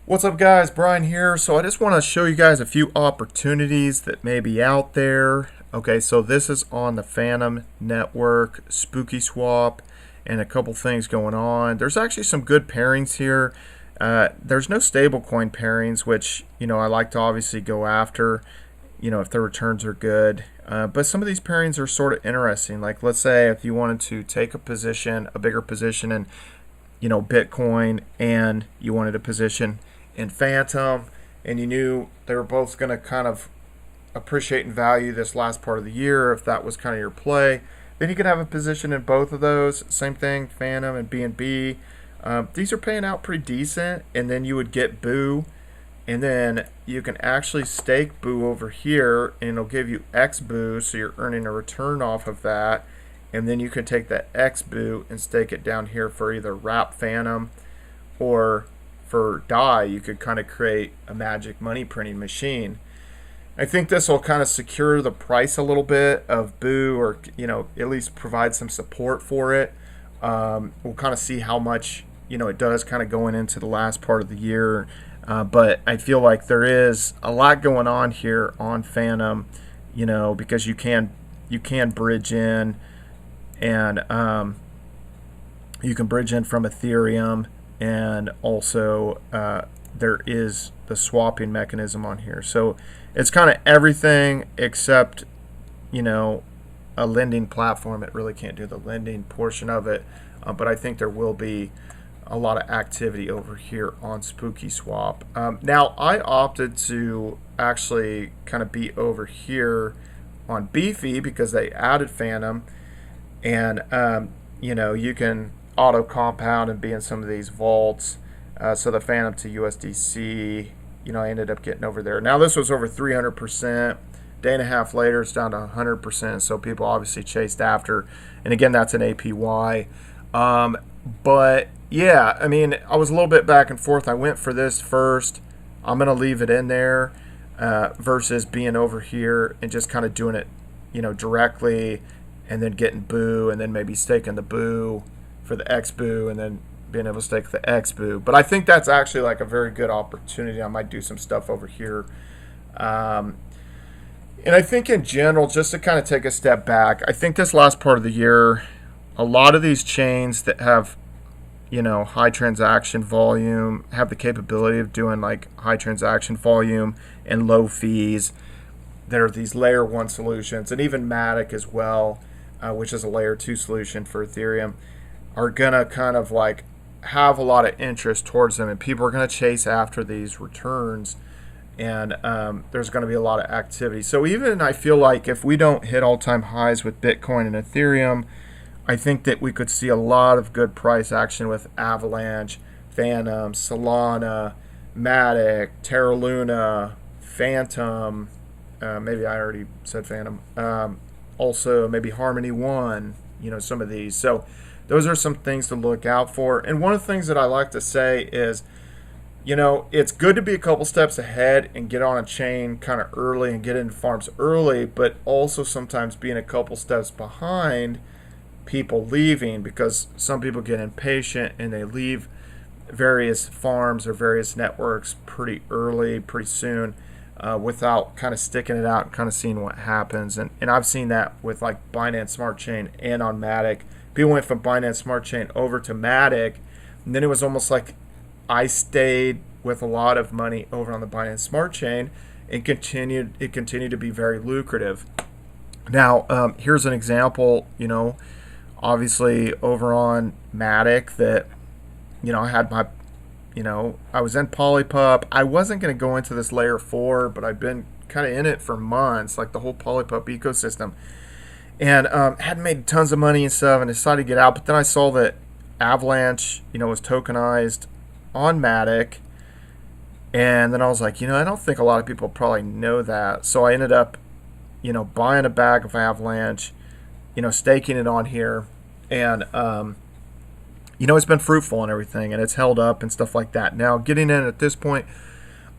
What's up, guys? Brian here. So I just want to show you guys a few opportunities that may be out there. Okay, so this is on the Phantom network, Spooky Swap, and a couple things going on. There's actually some good pairings here. There's no stablecoin pairings, which I like to obviously go after. If the returns are good. But some of these pairings are sort of interesting. Like, let's say if you wanted to take a bigger position in Bitcoin, and you wanted a position in Phantom, and you knew they were both going to kind of appreciate in value this last part of the year, if that was kind of your play, then you could have a position in both of those. Same thing, Phantom and BNB. These are paying out pretty decent, and then you would get Boo, and then you can actually stake Boo over here, and it'll give you X Boo, so you're earning a return off of that. And then you can take that X Boo and stake it down here for either Wrap Phantom, or for DAI, you could kind of create a magic money printing machine. I think this will kind of secure the price a little bit of Boo, or at least provide some support for it. We'll kind of see how much it does kind of going into the last part of the year. But I feel like there is a lot going on here on Phantom, because you can bridge in, and you can bridge in from Ethereum, and also there is the swapping mechanism on here. So it's kind of everything except a lending platform. It really can't do the lending portion of it, but I think there will be a lot of activity over here on Spooky Swap. Now I opted to actually kind of be over here on Beefy because they added Phantom, and you can auto compound and be in some of these vaults. So the Phantom to USDC, I ended up getting over there. Now this was over 300%. Day and a half later, it's down to 100%. So people obviously chased after. And again, that's an APY. But yeah, I mean, I was a little bit back and forth. I went for this first. I'm going to leave it in there versus being over here and just kind of doing it, directly, and then getting Boo, and then maybe staking the Boo for the X Boo, and then being able to stake the X Boo. But I think that's actually like a very good opportunity. I might do some stuff over here. And I think in general, just to kind of take a step back, I think this last part of the year, a lot of these chains that have high transaction volume, have the capability of doing like high transaction volume and low fees. There are these layer 1 solutions, and even Matic as well, which is a layer 2 solution for Ethereum, are gonna kind of like have a lot of interest towards them, and people are gonna chase after these returns, and there's gonna be a lot of activity. So even I feel like if we don't hit all-time highs with Bitcoin and Ethereum, I think that we could see a lot of good price action with Avalanche, Phantom, Solana, Matic, Terra Luna, Phantom. Maybe I already said Phantom. Also, maybe Harmony One. Some of these. So those are some things to look out for. And one of the things that I like to say is, it's good to be a couple steps ahead and get on a chain kind of early and get into farms early, but also sometimes being a couple steps behind people leaving, because some people get impatient and they leave various farms or various networks pretty early, pretty soon, without kind of sticking it out and kind of seeing what happens. And I've seen that with like Binance Smart Chain and on Matic. People went from Binance Smart Chain over to Matic, and then it was almost like I stayed with a lot of money over on the Binance Smart Chain, and it continued to be very lucrative. Now, here's an example, obviously over on Matic that, I had my, I was in Polypup. I wasn't going to go into this layer 4, but I've been kind of in it for months, like the whole Polypup ecosystem, and hadn't made tons of money and stuff, and decided to get out. But then I saw that Avalanche, was tokenized on Matic, and then I was like, I don't think a lot of people probably know that. So I ended up, buying a bag of Avalanche, staking it on here, and it's been fruitful and everything, and it's held up and stuff like that. Now, getting in at this point,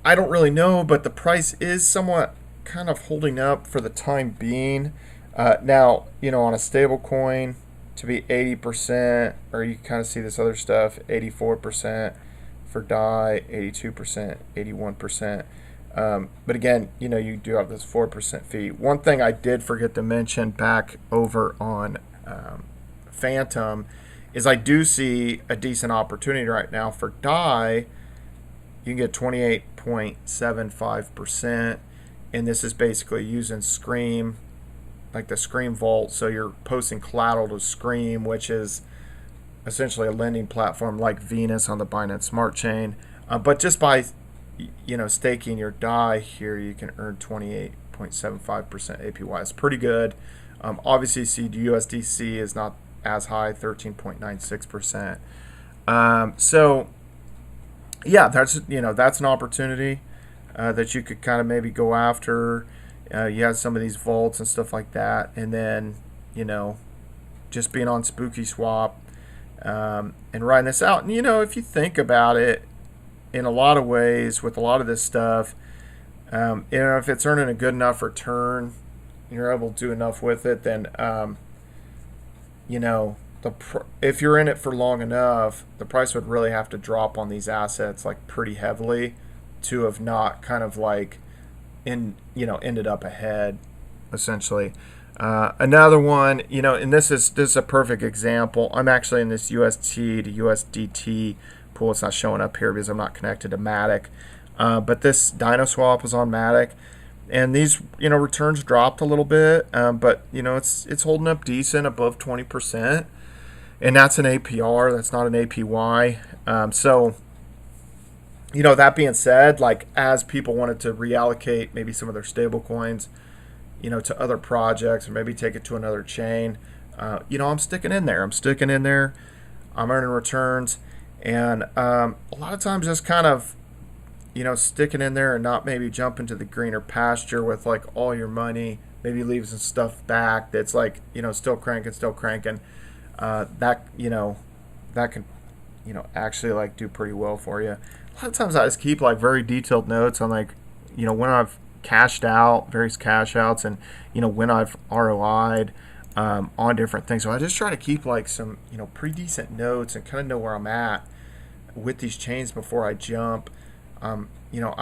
I don't really know, but the price is somewhat kind of holding up for the time being. Now, on a stable coin, to be 80%, or you kind of see this other stuff, 84%, for DAI, 82%, 81%. But again, you do have this 4% fee. One thing I did forget to mention back over on Fantom is I do see a decent opportunity right now for DAI. You can get 28.75%, and this is basically using Scream, like the Scream Vault. So you're posting collateral to Scream, which is essentially a lending platform like Venus on the Binance Smart Chain. But just by staking your DAI here, you can earn 28.75% APY. It's pretty good. Obviously, see USDC is not as high, 13.96%. So yeah, that's an opportunity that you could kind of maybe go after. You have some of these vaults and stuff like that, and then just being on Spooky Swap and riding this out. And if you think about it, in a lot of ways, with a lot of this stuff, if it's earning a good enough return, you're able to do enough with it, then if you're in it for long enough, the price would really have to drop on these assets like pretty heavily to have not kind of like ended up ahead, essentially. Another one, and this is a perfect example. I'm actually in this UST to USDT pool. It's not showing up here because I'm not connected to Matic. But this DinoSwap is on Matic, and these returns dropped a little bit, but it's holding up decent, above 20%, and that's an APR. That's not an APY. So that being said, like as people wanted to reallocate maybe some of their stable coins, to other projects or maybe take it to another chain, I'm sticking in there. I'm earning returns, and a lot of times just kind of sticking in there and not maybe jump into the greener pasture with like all your money, maybe leave some stuff back that's like still cranking. That can actually like do pretty well for you. A lot of times I just keep like very detailed notes on like when I've cashed out, various cash outs, and when I've ROI'd on different things. So I just try to keep like some pretty decent notes and kind of know where I'm at with these chains before I jump. I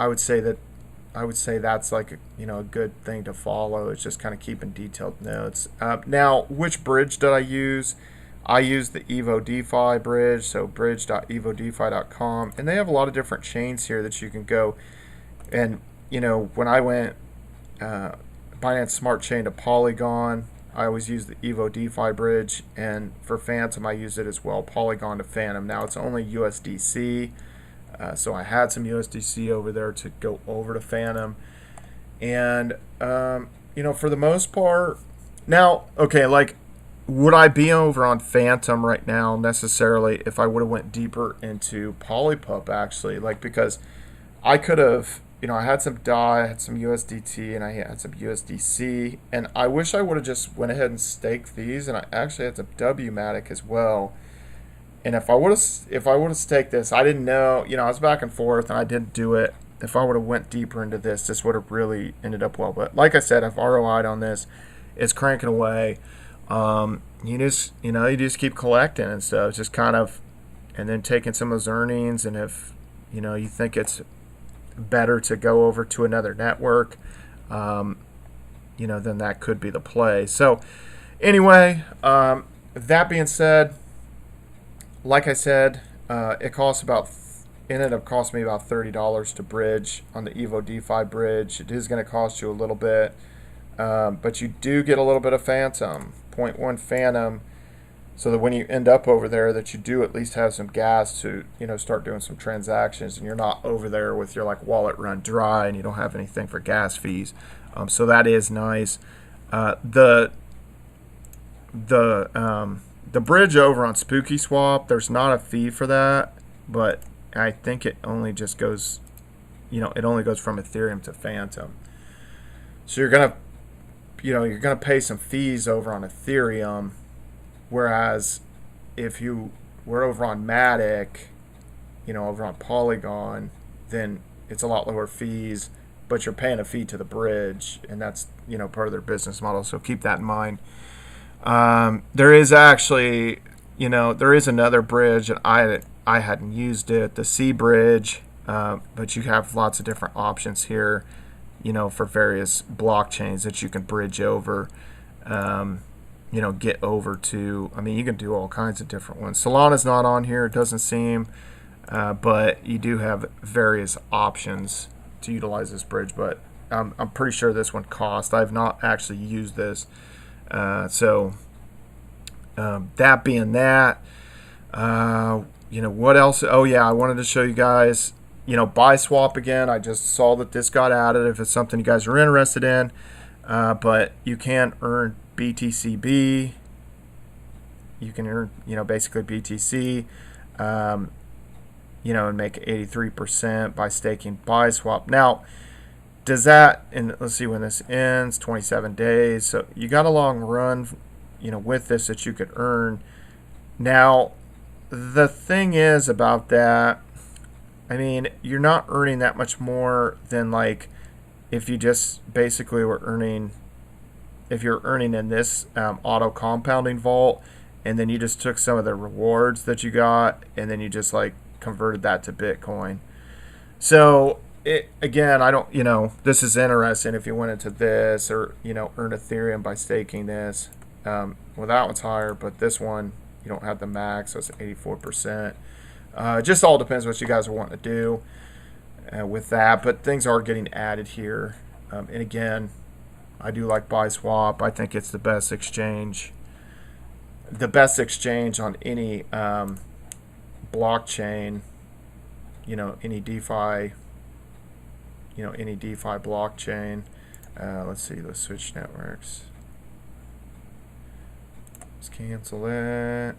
would say that's like a good thing to follow. It's just kind of keeping detailed notes. Now, which bridge did I use? I use the Evo DeFi bridge, so bridge.evodefi.com, and they have a lot of different chains here that you can go. And when I went Binance Smart Chain to Polygon, I always use the Evo DeFi bridge, and for Fantom I use it as well, Polygon to Fantom. Now it's only USDC, so I had some USDC over there to go over to Fantom, and for the most part, now like, would I be over on Fantom right now necessarily if I would have went deeper into Polypup, actually? Like, because I could have, I had some DAI, I had some USDT, and I had some USDC, and I wish I would have just went ahead and staked these, and I actually had some WMatic as well. And if I would have staked this, I didn't know, I was back and forth, and I didn't do it. If I would have went deeper into this would have really ended up well. But like I said, I've ROI'd on this. It's cranking away. You just keep collecting and stuff, just kind of, and then taking some of those earnings. And if you think it's better to go over to another network, then that could be the play. So anyway, that being said, like I said, it ended up costing me about $30 to bridge on the Evo DeFi bridge. It is going to cost you a little bit, but you do get a little bit of Fantom, 0.1 Fantom, so that when you end up over there, that you do at least have some gas to start doing some transactions, and you're not over there with your like wallet run dry and you don't have anything for gas fees. So that is nice. The bridge over on Spooky Swap, there's not a fee for that, but I think it only just goes, it only goes from Ethereum to Fantom. So you're gonna pay some fees over on Ethereum, whereas if you were over on Matic, over on Polygon, then it's a lot lower fees, but you're paying a fee to the bridge, and that's part of their business model. So keep that in mind. There is actually, there is another bridge that I hadn't used it, the C bridge, but you have lots of different options here, for various blockchains that you can bridge over, get over to. I mean, you can do all kinds of different ones. Solana's not on here, it doesn't seem, but you do have various options to utilize this bridge, but I'm pretty sure this one costs. I've not actually used this. So that being that, what else? Oh yeah, I wanted to show you guys, buy swap again. I just saw that this got added. If it's something you guys are interested in, but you can earn BTCB. You can earn, basically BTC, and make 83% by staking buy swap. Now, does that, and let's see when this ends, 27 days. So you got a long run, with this that you could earn. Now, the thing is about that, I mean, you're not earning that much more than like if you just basically were earning, if you're earning in this auto compounding vault, and then you just took some of the rewards that you got and then you just like converted that to Bitcoin. So again, I don't, this is interesting if you went into this or, earn Ethereum by staking this. Well, that one's higher, but this one, you don't have the max, so it's 84%. It just all depends what you guys are wanting to do with that, but things are getting added here. And again, I do like buy swap. I think it's the best exchange on any blockchain, any DeFi, any DeFi blockchain. Let's see, let's switch networks. Let's cancel it.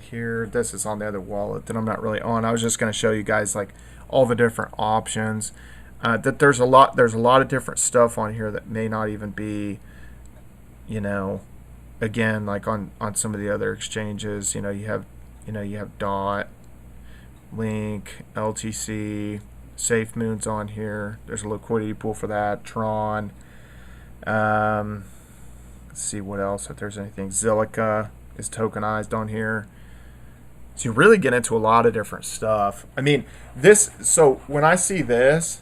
Here, this is on the other wallet that I'm not really on. I was just going to show you guys like all the different options. That there's a lot of different stuff on here that may not even be, again, like on some of the other exchanges. You have DOT, Link, LTC, Safe Moon's on here. There's a liquidity pool for that. Tron. Let's see what else, if there's anything. Zilliqa is tokenized on here. So you really get into a lot of different stuff. I mean, so when I see this,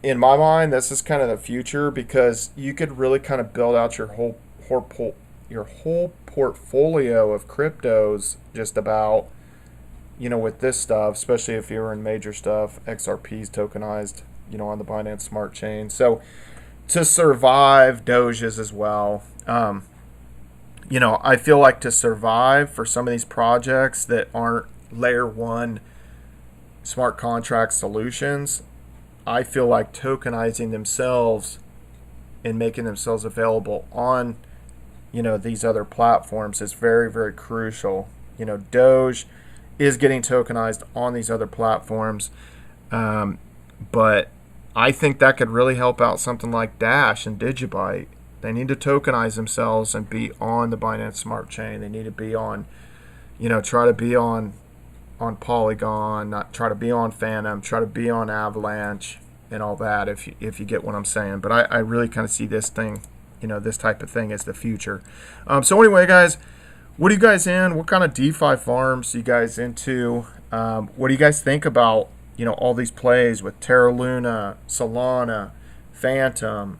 in my mind, this is kind of the future, because you could really kind of build out your whole portfolio of cryptos just about, with this stuff, especially if you're in major stuff. XRP's tokenized, on the Binance Smart Chain. So to survive, Doges as well. I feel like to survive for some of these projects that aren't layer one smart contract solutions, I feel like tokenizing themselves and making themselves available on, these other platforms is very, very crucial. Doge is getting tokenized on these other platforms, but I think that could really help out something like Dash and Digibyte. They need to tokenize themselves and be on the Binance Smart Chain. They need to be on, try to be on Polygon, not try to be on Fantom, try to be on Avalanche and all that, if you get what I'm saying. But I really kind of see this thing, this type of thing as the future. So anyway, guys, what are you guys in? What kind of DeFi farms are you guys into? What do you guys think about, all these plays with Terra Luna, Solana, Fantom,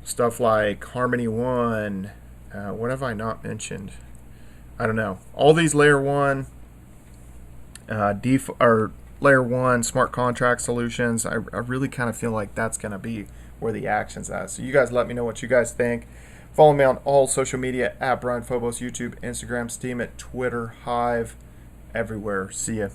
stuff like Harmony One? What have I not mentioned? I don't know. All these layer one DeFi or layer one smart contract solutions. I really kind of feel like that's going to be where the action's at. So you guys let me know what you guys think. Follow me on all social media at Brian Phobos, YouTube, Instagram, Steam, at Twitter, Hive, everywhere. See ya.